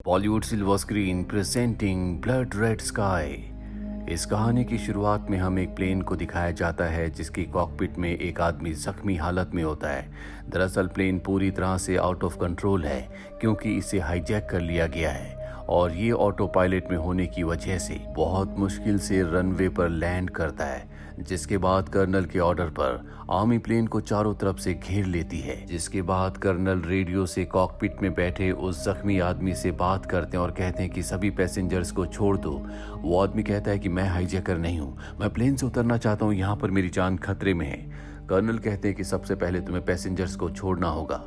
Bollywood silver screen presenting blood red sky. इस कहानी की शुरुआत में हमें एक प्लेन को दिखाया जाता है जिसकी कॉकपिट में एक आदमी जख्मी हालत में होता है। दरअसल प्लेन पूरी तरह से आउट ऑफ कंट्रोल है क्योंकि इसे हाईजैक कर लिया गया है और ये ऑटो पायलट में होने की वजह से बहुत मुश्किल से रनवे पर लैंड करता है। जिसके बाद कर्नल के ऑर्डर पर आर्मी प्लेन को चारों तरफ से घेर लेती है। जिसके बाद कर्नल रेडियो से कॉकपिट में बैठे उस जख्मी आदमी से बात करते हैं और कहते हैं कि सभी पैसेंजर्स को छोड़ दो। वो आदमी कहता है कि मैं हाईजैकर नहीं हूँ, मैं प्लेन से उतरना चाहता हूँ, यहाँ पर मेरी जान खतरे में है। कर्नल कहते हैं कि सबसे पहले तुम्हें पैसेंजर्स को छोड़ना होगा।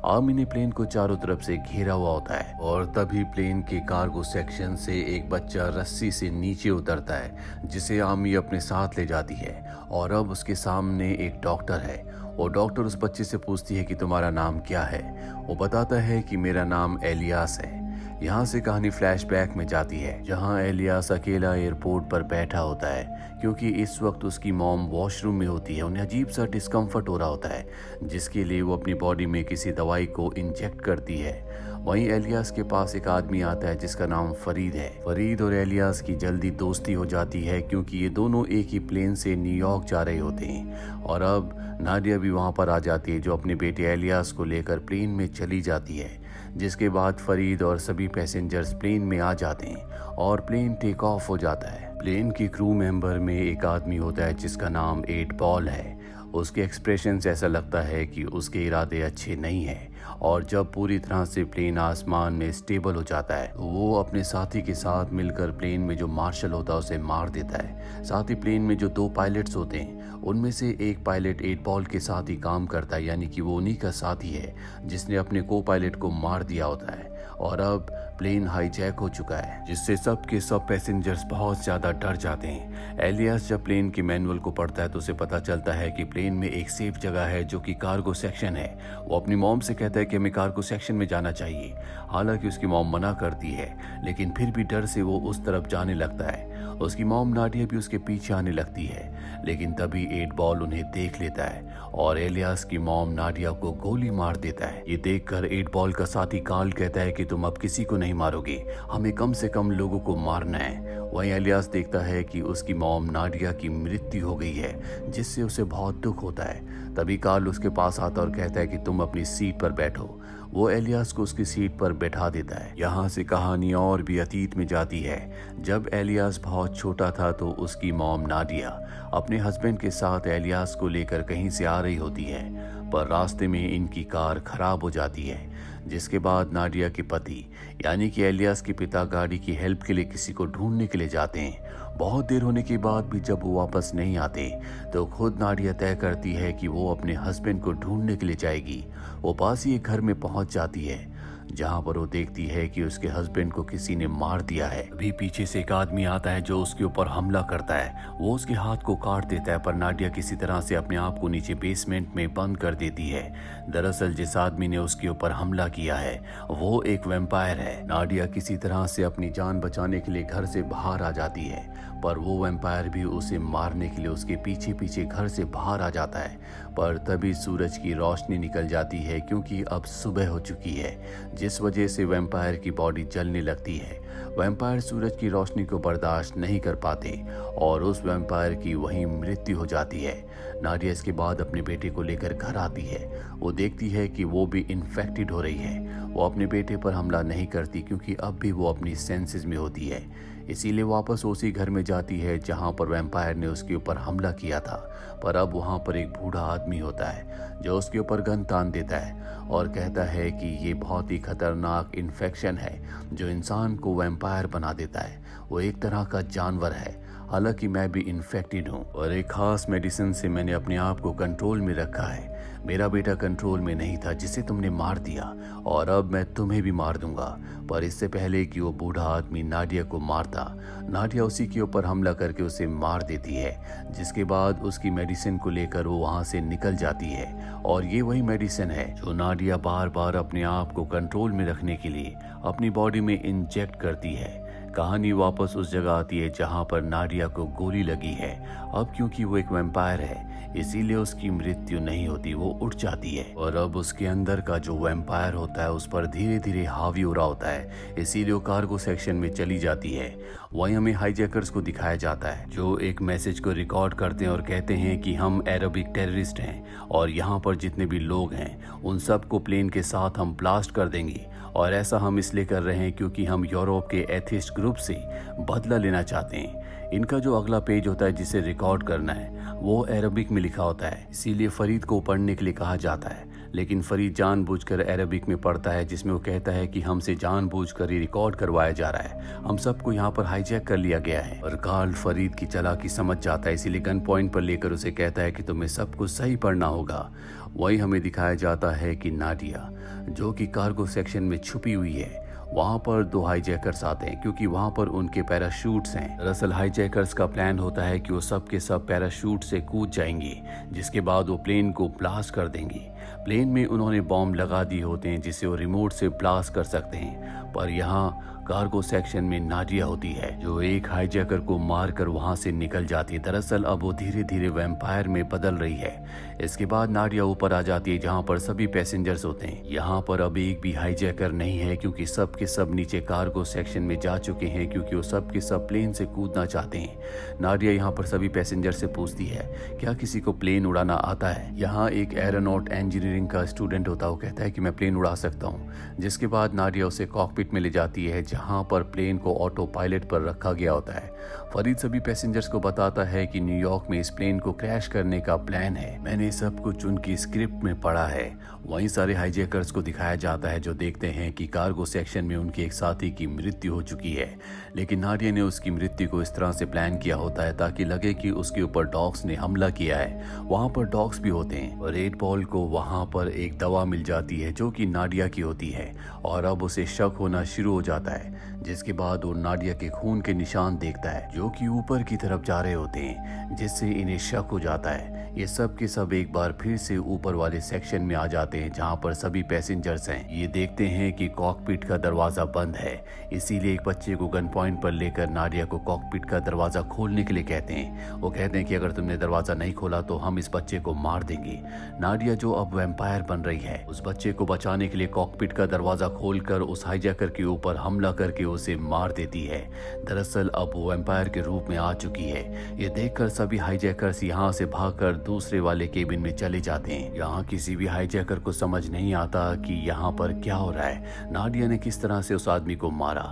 आर्मी ने प्लेन को चारों तरफ से घेरा हुआ होता है और तभी प्लेन के कार्गो सेक्शन से एक बच्चा रस्सी से नीचे उतरता है जिसे आर्मी अपने साथ ले जाती है। और अब उसके सामने एक डॉक्टर है। वो डॉक्टर उस बच्चे से पूछती है कि तुम्हारा नाम क्या है। वो बताता है कि मेरा नाम एलियास है। यहाँ से कहानी फ्लैशबैक में जाती है जहाँ एलियास अकेला एयरपोर्ट पर बैठा होता है क्योंकि इस वक्त उसकी मॉम वॉशरूम में होती है। उन्हें अजीब सा डिस्कम्फर्ट हो रहा होता है जिसके लिए वो अपनी बॉडी में किसी दवाई को इंजेक्ट करती है। वहीं एलियास के पास एक आदमी आता है जिसका नाम फरीद है। फरीद और एलियास की जल्दी दोस्ती हो जाती है क्योंकि ये दोनों एक ही प्लेन से न्यूयॉर्क जा रहे होते हैं। और अब नाडिया भी वहाँ पर आ जाती है जो अपने बेटे एलियास को लेकर प्लेन में चली जाती है। जिसके बाद फरीद और सभी पैसेंजर्स प्लेन में आ जाते हैं और प्लेन टेक ऑफ हो जाता है। प्लेन की क्रू मेंबर में एक आदमी होता है जिसका नाम 8 बॉल है। उसके एक्सप्रेशन से ऐसा लगता है कि उसके इरादे अच्छे नहीं हैं और जब पूरी तरह से प्लेन आसमान में स्टेबल हो जाता है वो अपने साथी के साथ मिलकर प्लेन में जो मार्शल होता है उसे मार देता है। साथ ही प्लेन में जो 2 पायलट्स होते हैं उनमें से एक पायलट 8 बॉल के साथ ही काम करता है, यानी कि वो उन्हीं का साथी है जिसने अपने को पायलट को मार दिया होता है। और अब प्लेन हाईजैक हो चुका है जिससे सब के सब पैसेंजर्स बहुत ज्यादा डर जाते हैं। एलियास जब प्लेन के मैनुअल को पढ़ता है तो उसे पता चलता है कि प्लेन में एक सेफ जगह है जो कि कार्गो सेक्शन है। वो अपनी मॉम से कहता है कि हमें कार्गो सेक्शन में जाना चाहिए। हालांकि उसकी मॉम मना करती है लेकिन फिर भी डर से वो उस तरफ जाने लगता है। उसकी मॉम नाडिया भी उसके पीछे आने लगती है लेकिन तभी 8 बॉल उन्हें देख लेता है और एलियास की मॉम नाडिया को गोली मार देता है। ये देखकर 8 बॉल का साथी कार्ल कहता है कि तुम अब किसी को नहीं मारोगे, हमें कम से कम लोगों को मारना है। वहीं एलियास देखता है कि उसकी मॉम नाडिया की मृत्यु हो गई है जिससे उसे बहुत दुख होता है। तभी कार्ल उसके पास आता और कहता है कि तुम अपनी सीट पर बैठो। वो एलियास को उसकी सीट पर बैठा देता है। यहाँ से कहानी और भी अतीत में जाती है। जब एलियास बहुत छोटा था तो उसकी मॉम नाडिया अपने हस्बैंड के साथ एलियास को लेकर कहीं से आ रही होती है पर रास्ते में इनकी कार खराब हो जाती है। जिसके बाद नाडिया के पति यानी कि एलियास के पिता गाड़ी की हेल्प के लिए किसी को ढूंढने के लिए जाते हैं। बहुत देर होने के बाद भी जब वो वापस नहीं आते तो खुद नाडिया तय करती है कि वो अपने हस्बैंड को ढूंढने के लिए जाएगी। वो पास ही एक घर में पहुंच जाती है जहां पर वो देखती है कि उसके हस्बैंड को किसी ने मार दिया है। अभी पीछे से एक आदमी आता है जो उसके ऊपर हमला करता है। वो उसके हाथ को काट देता है पर नाडिया किसी तरह से अपने आप को नीचे बेसमेंट में बंद कर देती है। दरअसल जिस आदमी ने उसके ऊपर हमला किया है वो एक वैम्पायर है। नाडिया किसी तरह से अपनी जान बचाने के लिए घर से बाहर आ जाती है पर वो वैम्पायर भी उसे मारने के लिए उसके पीछे पीछे घर से बाहर आ जाता है। पर तभी सूरज की रोशनी निकल जाती है क्योंकि अब सुबह हो चुकी है जिस वजह से वैम्पायर की बॉडी जलने लगती है। वैम्पायर सूरज की रोशनी को बर्दाश्त नहीं कर पाते और उस वैम्पायर की वहीं मृत्यु हो जाती है। नाडिया इसके बाद अपने बेटे को लेकर घर आती है। वो देखती है कि वो भी इन्फेक्टेड हो रही है। वो अपने बेटे पर हमला नहीं करती क्योंकि अब भी वो अपनी सेंसेस में होती है, इसीलिए वापस उसी घर में जाती है जहां पर वैम्पायर ने उसके ऊपर हमला किया था। पर अब वहां पर एक बूढ़ा आदमी होता है जो उसके ऊपर गन तान देता है और कहता है कि ये बहुत ही खतरनाक इन्फेक्शन है जो इंसान को वैम्पायर बना देता है। वो एक तरह का जानवर है। हालांकि मैं भी इन्फेक्टेड हूँ और एक खास मेडिसिन से मैंने अपने आप को कंट्रोल में रखा है। मेरा बेटा कंट्रोल में नहीं था जिसे तुमने मार दिया और अब मैं तुम्हें भी मार दूंगा। पर इससे पहले कि वो बूढ़ा आदमी नाडिया को मारता, नाडिया उसी के ऊपर हमला करके उसे मार देती है। जिसके बाद उसकी मेडिसिन को लेकर वो वहां से निकल जाती है और ये वही मेडिसिन है जो नाडिया बार बार अपने आप को कंट्रोल में रखने के लिए अपनी बॉडी में इंजेक्ट करती है। कहानी वापस उस जगह आती है जहां पर नाडिया को गोली लगी है। अब क्योंकि वो एक वैम्पायर है इसीलिए उसकी मृत्यु नहीं होती, वो उठ जाती है और अब उसके अंदर का जो वैम्पायर होता है उस पर धीरे धीरे हावी हो रहा होता है, इसीलिए वो कार्गो सेक्शन में चली जाती है। वहीं हमें हाईजैकर्स को दिखाया जाता है जो एक मैसेज को रिकॉर्ड करते हैं और कहते हैं कि हम अरबिक टेररिस्ट हैं और यहाँ पर जितने भी लोग हैं उन सबको प्लेन के साथ हम ब्लास्ट कर देंगे, और ऐसा हम इसलिए कर रहे हैं क्योंकि हम यूरोप के एथिस्ट ग्रुप से बदला लेना चाहते हैं। इनका जो अगला पेज होता है जिसे रिकॉर्ड करना है वो अरबिक में लिखा होता है, इसीलिए फरीद को पढ़ने के लिए कहा जाता है, लेकिन फरीद जानबूझकर अरबिक में पढ़ता है जिसमें वो कहता है कि हमसे जानबूझकर ये रिकॉर्ड करवाया जा रहा है, हम सबको यहाँ पर हाईजैक कर लिया गया है। और कार्ल फरीद की चालाकी समझ जाता है, इसीलिए गन पॉइंट पर लेकर उसे कहता है कि तुम्हें सब कुछ सही पढ़ना होगा। वही हमें दिखाया जाता है कि नाडिया जो कि कार्गो सेक्शन में छुपी हुई है, वहाँ पर दो हाईजैकर्स आते हैं क्योंकि वहाँ पर उनके पैराशूट्स हैं। दरअसल हाईजैकर्स का प्लान होता है कि वो सब के सब पैराशूट से कूद जाएंगे, जिसके बाद वो प्लेन को ब्लास्ट कर देंगे। प्लेन में उन्होंने बॉम्ब लगा दिए होते हैं जिसे वो रिमोट से ब्लास्ट कर सकते हैं, पर यहाँ कार्गो सेक्शन में नाडिया होती है जो एक हाईजैकर को मारकर वहां से निकल जाती है। दरअसल अब वो धीरे धीरे वैम्पायर में बदल रही है। इसके बाद नाडिया ऊपर आ जाती है जहां पर सभी पैसेंजर्स होते हैं। यहाँ पर अब एक भी हाईजैकर नहीं है क्योंकि सब के सब नीचे कार्गो सेक्शन में जा चुके हैं, क्योंकि वो सब के सब प्लेन से कूदना चाहते हैं। नाडिया यहाँ पर सभी पैसेंजर से पूछती है क्या किसी को प्लेन उड़ाना आता है। यहाँ एक एरोनॉट इंजीनियरिंग का स्टूडेंट होता है, वो कहता है कि मैं प्लेन उड़ा सकता हूँ। जिसके बाद नाडिया उसे कॉकपिट में ले जाती है जहां पर प्लेन को ऑटो पायलट पर रखा गया होता है। फरीद सभी पैसेंजर्स को बताता है कि न्यूयॉर्क में इस प्लेन को क्रैश करने का प्लान है, मैंने सब कुछ उनकी स्क्रिप्ट में पढ़ा है। वहीं सारे हाईजैकर्स को दिखाया जाता है जो देखते हैं कि कार्गो सेक्शन में उनके एक साथी की मृत्यु हो चुकी है, लेकिन नाडिया ने उसकी मृत्यु को इस तरह से प्लान किया होता है ताकि लगे कि उसके ऊपर डॉग्स ने हमला किया है। वहां पर डॉग्स भी होते हैं और 8 बॉल को वहां पर एक दवा मिल जाती है जो कि नाडिया की होती है और अब उसे शक होना शुरू हो जाता है, जिसके बाद वो नाडिया के खून के निशान देखता है जो कि ऊपर की तरफ जा रहे होते हैं, जिससे इन्हें शक हो जाता है। ये सब के सब एक बार फिर से ऊपर वाले सेक्शन में आ जाते हैं जहां पर सभी पैसेंजर्स हैं। ये देखते हैं कि कॉकपिट का दरवाजा बंद है, इसीलिए एक बच्चे को गन पॉइंट पर लेकर नाडिया को कॉकपिट का दरवाजा खोलने के लिए कहते हैं। वो कहते हैं कि अगर तुमने दरवाजा नहीं खोला तो हम इस बच्चे को मार देंगे। नाडिया जो अब वैम्पायर बन रही है उस बच्चे को बचाने के लिए कॉकपिट का दरवाजा खोलकर उस हाईजैकर के ऊपर हमला करके उसे मार देती है। दरअसल अब वो वैम्पायर के रूप में आ चुकी है। ये देखकर सभी हाईजैकर्स यहाँ से भागकर दूसरे वाले केबिन में चले जाते हैं। यहाँ किसी भी हाईजैकर को समझ नहीं आता कि यहाँ पर क्या हो रहा है, नाडिया ने किस तरह से उस आदमी को मारा।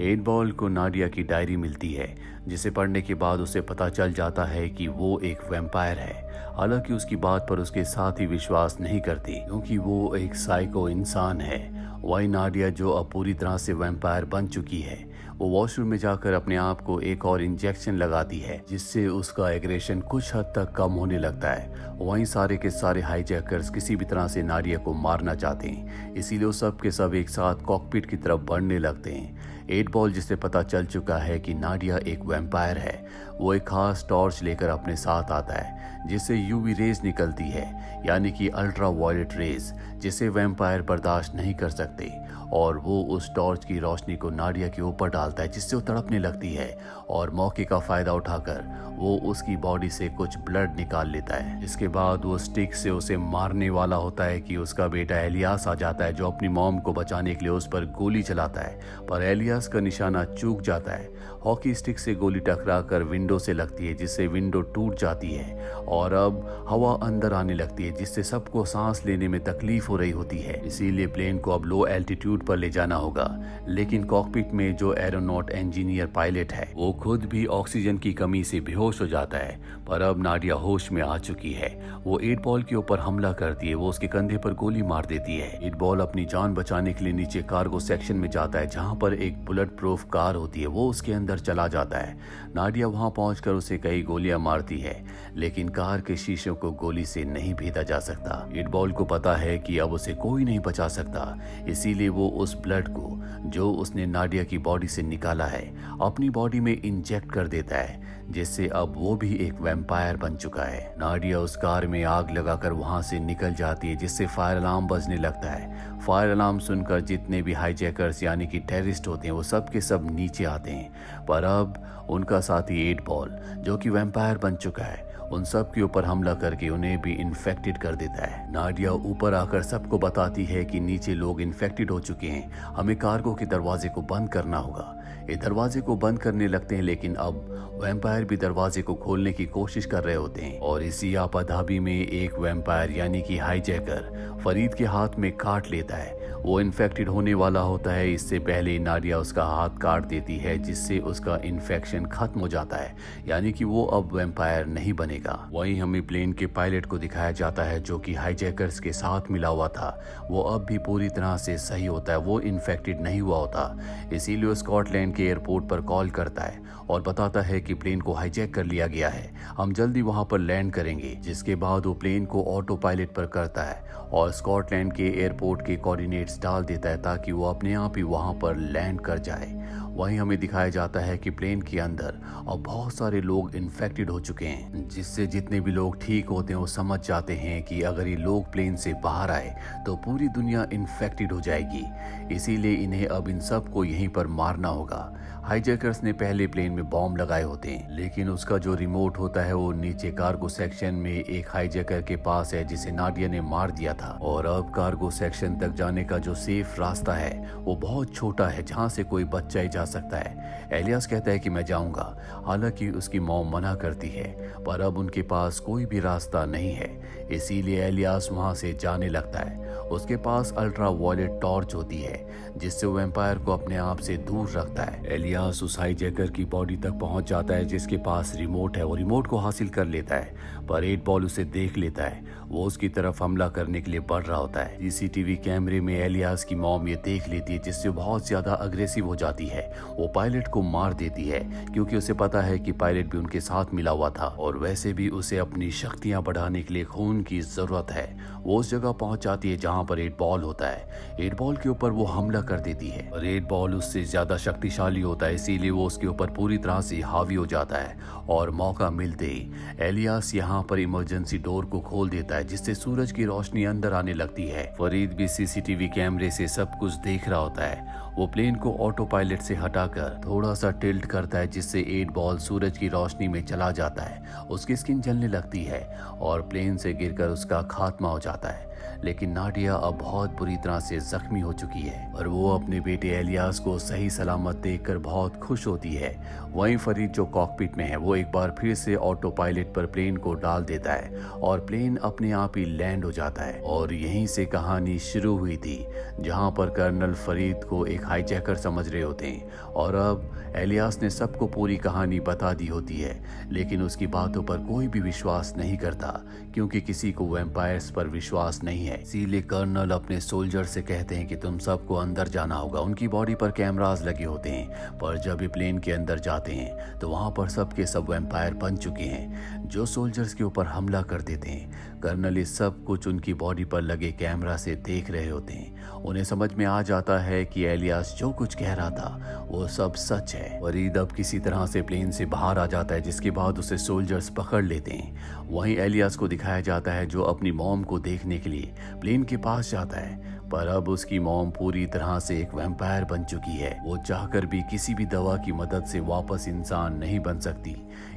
8 बॉल को नाडिया की डायरी मिलती है जिसे पढ़ने के बाद उसे पता चल जाता है कि वो एक वैम्पायर है। हालांकि उसकी बात पर उसके साथी विश्वास नहीं करती क्योंकि वो एक साइको इंसान है। वही नाडिया जो अब पूरी तरह से वैम्पायर बन चुकी है, वो वॉशरूम में जाकर अपने आप को एक और इंजेक्शन लगाती है जिससे उसका एग्रेशन कुछ हद तक कम होने लगता है। वहीं सारे के सारे हाईजैकर्स किसी भी तरह से नाडिया को मारना चाहते हैं, इसीलिए वो सब के सब एक साथ कॉकपिट की तरफ बढ़ने लगते हैं। 8 बॉल जिसे पता चल चुका है कि नाडिया एक वैम्पायर है, वो एक खास टॉर्च लेकर अपने साथ आता है जिससे यूवी रेज निकलती है, यानी कि अल्ट्रा वायलेट रेज, जिसे वैम्पायर बर्दाश्त नहीं कर सकते, और वो उस टॉर्च की रोशनी को नाडिया के ऊपर डालता है जिससे वो तड़पने लगती है और मौके का फायदा उठाकर वो उसकी बॉडी से कुछ ब्लड निकाल लेता है। इसके बाद वो स्टिक से उसे मारने वाला होता है कि उसका बेटा एलियास आ जाता है जो अपनी मॉम को बचाने के लिए उस पर गोली चलाता है, पर एलियास का निशाना चूक जाता है। हॉकी स्टिक से गोली टकराकर विंडो से लगती है जिससे विंडो टूट जाती है और अब हवा अंदर आने लगती है जिससे सबको सांस लेने में तकलीफ हो रही होती है। इसीलिए प्लेन को अब लो एल्टीट्यूड पर ले जाना होगा, लेकिन कॉकपिट में जो एरोनॉट इंजीनियर पायलट है वो खुद भी ऑक्सीजन की कमी से बेहोश हो जाता है। पर अब नाडिया होश में आ चुकी है। वो 8 बॉल के ऊपर हमला करती है, वो उसके कंधे पर गोली मार देती है। 8 बॉल अपनी जान बचाने के लिए नीचे कार्गो सेक्शन में जाता है जहां पर एक बुलेट प्रूफ कार होती है, वो उसके अंदर चला जाता है। नाडिया वहां पहुंचकर उसे कई गोलियां मारती है, लेकिन कार के शीशों को गोली से नहीं भेदा जा सकता। 8 बॉल को पता है कि अब उसे कोई नहीं बचा सकता, इसीलिए वो उस ब्लड को जो उसने नाडिया की बॉडी से निकाला है अपनी बॉडी में इंजेक्ट कर देता है, जिससे अब वो भी एक वैम्पायर बन चुका है। नाडिया उस कार में आग लगाकर वहां से निकल जाती है जिससे फायर अलार्म बजने लगता है। फायर अलार्म सुनकर जितने भी हाईजैकर्स यानी कि टेररिस्ट होते हैं वो सब के सब नीचे आते हैं, पर अब उनका साथी 8 बॉल जो कि वैम्पायर बन चुका है उन सब के ऊपर हमला करके उन्हें भी इन्फेक्टेड कर देता है। नाडिया ऊपर आकर सबको बताती है कि नीचे लोग इन्फेक्टेड हो चुके हैं, हमें कार्गो के दरवाजे को बंद करना होगा। ये दरवाजे को बंद करने लगते हैं, लेकिन अब वैम्पायर भी दरवाजे को खोलने की कोशिश कर रहे होते हैं और इसी आपाधापी में एक वैम्पायर यानी कि हाईजैकर फरीद के हाथ में काट लेता है। वो इन्फेक्टेड होने वाला होता है, इससे पहले नाडिया उसका हाथ काट देती है, जिससे उसका इन्फेक्शन खत्म हो जाता है, यानी कि वो अब वैम्पायर नहीं बनेगा। वहीं हमें प्लेन के पायलट को दिखाया जाता है जो कि हाईजैकर्स के साथ मिला हुआ था। वो अब भी पूरी तरह से सही होता है, वो इन्फेक्टेड नहीं हुआ होता। इसीलिए स्कॉटलैंड के एयरपोर्ट पर कॉल करता है और बताता है कि प्लेन को हाईजैक कर लिया गया है, हम जल्दी वहां पर लैंड करेंगे। जिसके बाद वो प्लेन को ऑटो पायलट पर करता है और स्कॉटलैंड के एयरपोर्ट के कोऑर्डिनेट्स डाल देता है ताकि वो अपने आप ही वहां पर लैंड कर जाए। वहीं हमें दिखाया जाता है कि प्लेन के अंदर अब बहुत सारे लोग इन्फेक्टेड हो चुके हैं, जिससे जितने भी लोग ठीक होते हैं वो समझ जाते हैं कि अगर ये लोग प्लेन से बाहर आए तो पूरी दुनिया इन्फेक्टेड हो जाएगी। इसीलिए इन्हें अब इन सब को यहीं पर मारना होगा। हाईजैकर्स ने पहले प्लेन में बॉम्ब लगाए होते हैं, लेकिन उसका जो रिमोट होता है वो नीचे कार्गो सेक्शन में एक हाईजैकर के पास है जिसे नाडिया ने मार दिया था। और अब कार्गो सेक्शन तक जाने का जो सेफ रास्ता है वो बहुत छोटा है, जहाँ से कोई बच्चा ही जा सकता है। एलियास कहता है कि मैं जाऊंगा, हालांकि उसकी मॉम मना करती है, पर अब उनके पास कोई भी रास्ता नहीं है। इसीलिए एलियास वहां से जाने लगता है। उसके पास अल्ट्रा वायलेट टॉर्च होती है जिससे वो एम्पायर को अपने आप से दूर रखता है। एलियास उस हाईजैकर की बॉडी तक पहुंच जाता है जिसके पास रिमोट है। वो रिमोट को हासिल कर लेता है, पर 8 बॉल उसे देख लेता है। वो उसकी तरफ हमला करने के लिए बढ़ रहा होता है। सीसीटीवी कैमरे में एलियास की मॉम ये देख लेती है, जिससे बहुत ज्यादा अग्रेसिव हो जाती है। वो पायलट को मार देती है क्योंकि उसे पता है कि पायलट भी उनके साथ मिला हुआ था और वैसे भी उसे अपनी शक्तियां बढ़ाने के लिए खून की जरूरत है। वो उस जगह पहुंच जाती है जहां पर 8 बॉल होता है। 8 बॉल के ऊपर वो हमला कर देती है और 8 बॉल उससे ज्यादा शक्तिशाली होता है, इसीलिए वो उसके ऊपर पूरी तरह से हावी हो जाता है। और मौका मिलते ही एलियास यहाँ पर इमरजेंसी डोर को खोल देता है, जिससे सूरज की रोशनी अंदर आने लगती है। फरीद भी सीसीटीवी कैमरे से सब कुछ देख रहा होता है। वो प्लेन को ऑटो पायलट से हटाकर थोड़ा सा टिल्ट करता है, जिससे 8 बॉल सूरज की रोशनी में चला जाता है। उसकी स्किन जलने लगती है और प्लेन से गिरकर उसका खात्मा हो जाता है। लेकिन नाडिया अब बहुत बुरी तरह से जख्मी हो चुकी है और वो अपने बेटे एलियास को सही सलामत देखकर बहुत खुश होती है। वहीं फरीद जो कॉकपिट में है वो एक बार फिर से ऑटो पायलट पर प्लेन को डाल देता है और प्लेन अपने आप ही लैंड हो जाता है। और यहीं से कहानी शुरू हुई थी, जहां पर कर्नल फरीद को एक हाईजैकर समझ रहे होते हैं और अब एलियास ने सबको पूरी कहानी बता दी होती है। लेकिन उसकी बातों पर कोई भी विश्वास नहीं करता क्योंकि किसी को वैम्पायर्स पर विश्वास नहीं है। इसीलिए कर्नल अपने सोल्जर से कहते हैं कि तुम सबको अंदर जाना होगा। उनकी बॉडी पर कैमरास लगे होते हैं, पर जब ये प्लेन के अंदर जाते हैं तो वहां पर सबके सब वैम्पायर बन चुके हैं जो सोल्जर्स के ऊपर हमला कर देते हैं। कर्नल इस सब कुछ उनकी बॉडी पर लगे कैमरा से देख रहे होते हैं। उन्हें समझ में आ जाता है कि एलियास जो कुछ कह रहा था वो सब सच है। फरीद अब किसी तरह से प्लेन से बाहर आ जाता है, जिसके बाद उसे सोल्जर्स पकड़ लेते हैं। वहीं एलियास को दिखाया जाता है जो अपनी मॉम को देखने के लिए प्लेन के पास जाता है, पर अब उसकी मॉम पूरी तरह से एक वैम्पायर बन चुकी है। वो चाहकर भी किसी भी दवा की मदद से वापस इंसान नहीं बन सकती।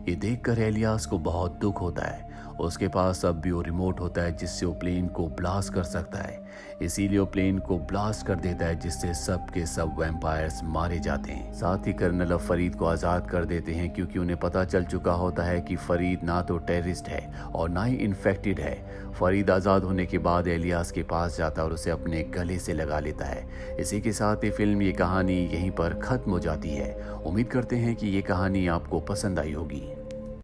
ये देखकर एलियास को बहुत दुख होता है। उसके पास अब भी वो रिमोट होता है जिससे वो प्लेन को ब्लास्ट कर सकता है। इसीलिए वो प्लेन को ब्लास्ट कर देता है, जिससे सब के सब वैम्पायर्स मारे जाते हैं। साथ ही कर्नल अब फरीद को आज़ाद कर देते हैं क्योंकि उन्हें पता चल चुका होता है कि फरीद ना तो टेररिस्ट है और ना ही इन्फेक्टेड है। फरीद आज़ाद होने के बाद एलियास के पास जाता है और उसे अपने गले से लगा लेता है। इसी के साथ ये फिल्म, ये कहानी यहीं पर ख़त्म हो जाती है। उम्मीद करते हैं कि ये कहानी आपको पसंद आई होगी।